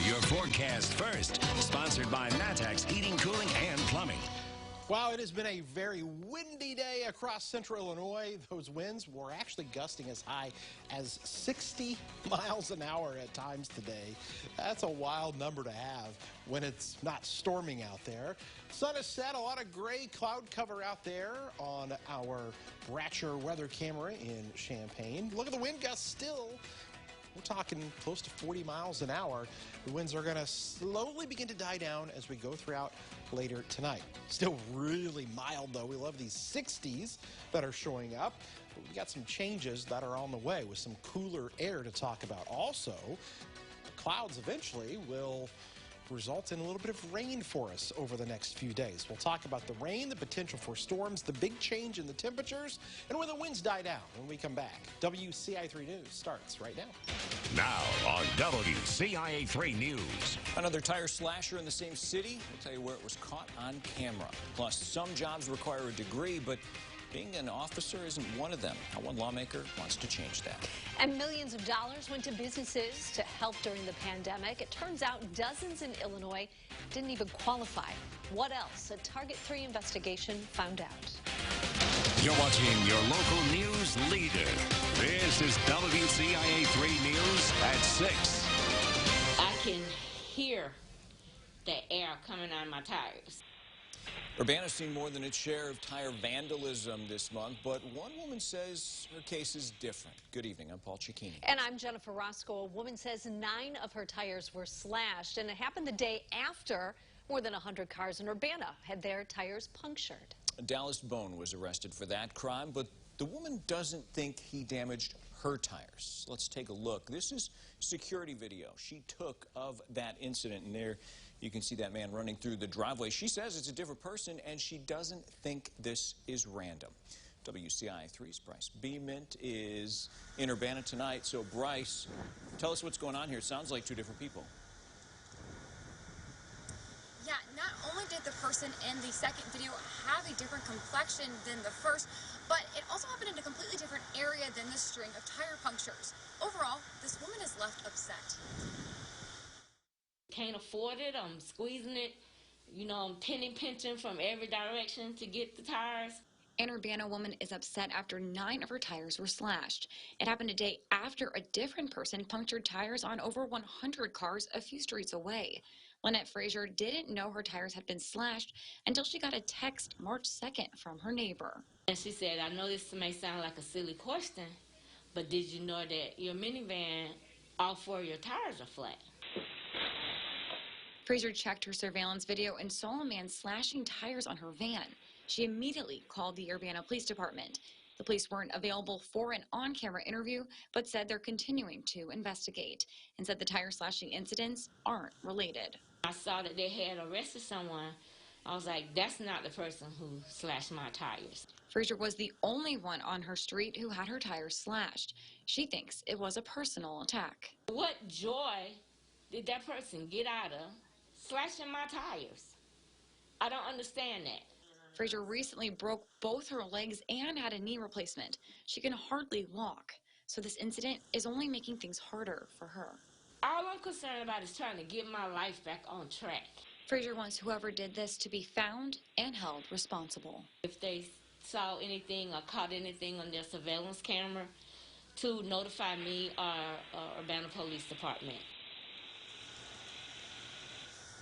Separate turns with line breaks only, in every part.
your forecast first. Sponsored by Matex Heating, Cooling, and Plumbing.
Wow, it has been a very windy day across central Illinois. Those winds were actually gusting as high as 60 miles an hour at times today. That's a wild number to have when it's not storming out there. Sun has set, a lot of gray cloud cover out there on our Bratcher weather camera in Champaign. Look at the wind gusts still. We're talking close to 40 miles an hour. The winds are going to slowly begin to die down as we go throughout later tonight. Still really mild, though. We love these 60s that are showing up. But we got some changes that are on the way with some cooler air to talk about. Also, the clouds eventually will result in a little bit of rain for us over the next few days. We'll talk about the rain, the potential for storms, the big change in the temperatures, and when the winds die down when we come back. WCIA 3 News starts right now.
Now on WCIA 3 News.
Another tire slasher in the same city. We'll tell you where it was caught on camera. Plus, some jobs require a degree, but being an officer isn't one of them. How one lawmaker wants to change that.
And millions of dollars went to businesses to help during the pandemic. It turns out dozens in Illinois didn't even qualify. What else? A Target 3 investigation found out.
You're watching your local news leader. This is WCIA 3 News at 6.
I can hear the air coming out of my tires.
Urbana's seen more than its share of tire vandalism this month, but one woman says her case is different. Good evening, I'm Paul Cicchini.
And I'm Jennifer Roscoe. A woman says 9 of her tires were slashed, and it happened the day after more than 100 cars in Urbana had their tires punctured.
Dallas Bone was arrested for that crime, but the woman doesn't think he damaged her tires. Let's take a look. This is security video she took of that incident, and there you can see that man running through the driveway. She says it's a different person, and she doesn't think this is random. WCIA 3's Bryce Beamont is in Urbana tonight. So, Bryce, tell us what's going on here. It sounds like two different people.
Yeah, not only did the person in the second video have a different complexion than the first, but it also happened in a completely different area than the string of tire punctures. Overall, this woman is left upset.
Can't afford it. I'm squeezing it. You know, I'm pinching from every direction to get the tires.
An Urbana woman is upset after 9 of her tires were slashed. It happened a day after a different person punctured tires on over 100 cars a few streets away. Lynette Frazier didn't know her tires had been slashed until she got a text March 2nd from her neighbor.
And she said, I know this may sound like a silly question, but did you know that your minivan, all 4 of your tires are flat?
Frazier checked her surveillance video and saw a man slashing tires on her van. She immediately called the Urbana Police Department. The police weren't available for an on-camera interview, but said they're continuing to investigate and said the tire slashing incidents aren't related.
I saw that they had arrested someone. I was like, that's not the person who slashed my tires.
Frazier was the only one on her street who had her tires slashed. She thinks it was a personal attack.
What joy did that person get out of slashing my tires? I don't understand that.
Frazier recently broke both her legs and had a knee replacement. She can hardly walk, so this incident is only making things harder for her.
All I'm concerned about is trying to get my life back on track.
Frazier wants whoever did this to be found and held responsible.
If they saw anything or caught anything on their surveillance camera, to notify me or Urbana Police Department.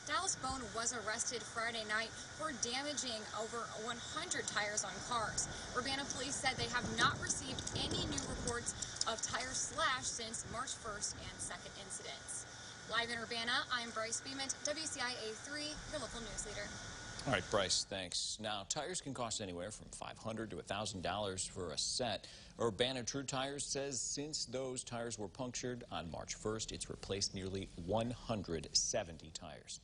Dallas Bone was arrested Friday night for damaging over 100 tires on cars. Urbana police said they have not received any new reports of tires slashed since March 1st and 2nd incidents. Live in Urbana, I'm Bryce Beamont, WCIA 3, your local news leader.
All right, Bryce, thanks. Now, tires can cost anywhere from $500 to $1,000 for a set. Urbana True Tires says since those tires were punctured on March 1st, it's replaced nearly 170 tires.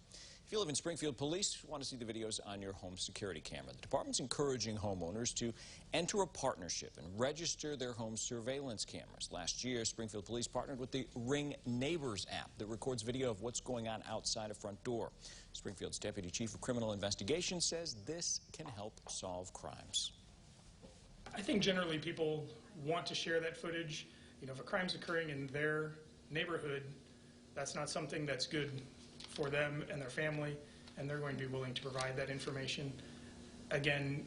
If you live in Springfield, police want to see the videos on your home security camera. The department's encouraging homeowners to enter a partnership and register their home surveillance cameras. Last year, Springfield Police partnered with the Ring Neighbors app that records video of what's going on outside a front door. Springfield's Deputy Chief of Criminal Investigation says this can help solve crimes.
I think generally people want to share that footage. You know, if a crime's occurring in their neighborhood, That's not something that's good for them and their family, and they're going to be willing to provide that information. Again,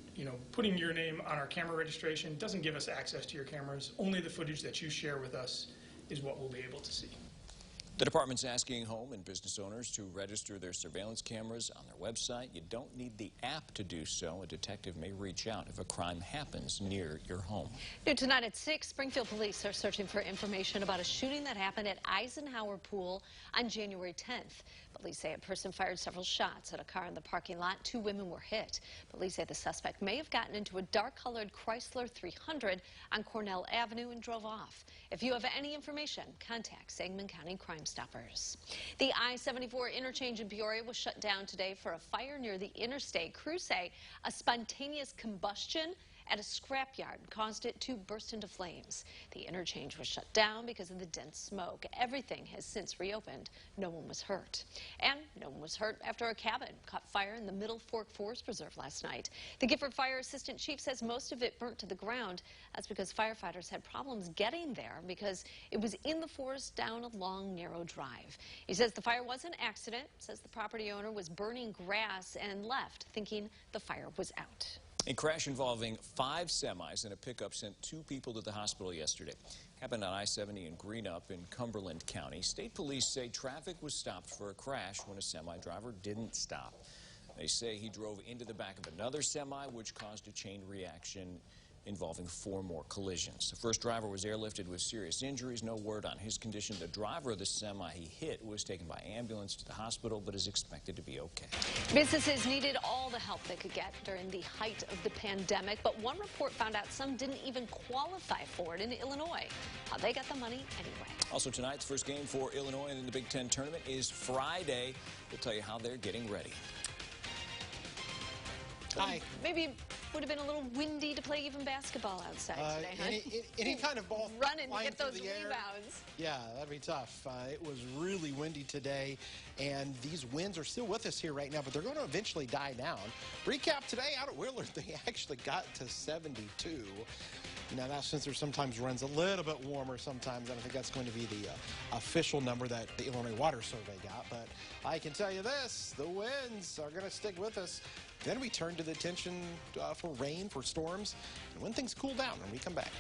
putting your name on our camera registration doesn't give us access to your cameras. Only the footage that you share with us is what we'll be able to see.
The department's asking home and business owners to register their surveillance cameras on their website. You don't need the app to do so. A detective may reach out if a crime happens near your home.
New tonight at 6, Springfield police are searching for information about a shooting that happened at Eisenhower Pool on January 10th. Police say a person fired several shots at a car in the parking lot. 2 women were hit. Police say the suspect may have gotten into a dark-colored Chrysler 300 on Cornell Avenue and drove off. If you have any information, contact Sangamon County Crime Stoppers. The I-74 interchange in Peoria was shut down today for a fire near the interstate. Crews say a spontaneous combustion at a scrapyard caused it to burst into flames. The interchange was shut down because of the dense smoke. Everything has since reopened. No one was hurt. And no one was hurt after a cabin caught fire in the Middle Fork Forest Preserve last night. The Gifford Fire Assistant Chief says most of it burnt to the ground. That's because firefighters had problems getting there because it was in the forest down a long, narrow drive. He says the fire was an accident, says the property owner was burning grass and left thinking the fire was out.
A crash involving 5 semis and a pickup sent 2 people to the hospital yesterday. Happened on I-70 in Greenup in Cumberland County. State police say traffic was stopped for a crash when a semi driver didn't stop. They say he drove into the back of another semi, which caused a chain reaction involving 4 more collisions. The first driver was airlifted with serious injuries. No word on his condition. The driver of the semi he hit was taken by ambulance to the hospital, but is expected to be okay.
Businesses needed all the help they could get during the height of the pandemic, but one report found out some didn't even qualify for it in Illinois. They got the money anyway.
Also tonight, the first game for Illinois in the Big Ten tournament is Friday. We'll tell you how they're getting ready.
Hi.
Maybe it would have been a little windy to play even basketball outside today, huh?
Any kind of ball
running to get
through
those
the air.
rebounds.
Yeah, that'd be tough. It was really windy today, and these winds are still with us here right now, but they're going to eventually die down. Recap today out at Willard, they actually got to 72. Now, that sensor sometimes runs a little bit warmer sometimes. I don't think that's going to be the official number that the Illinois Water Survey got. But I can tell you this, the winds are going to stick with us. Then we turn to the attention for rain, for storms, and when things cool down when we come back.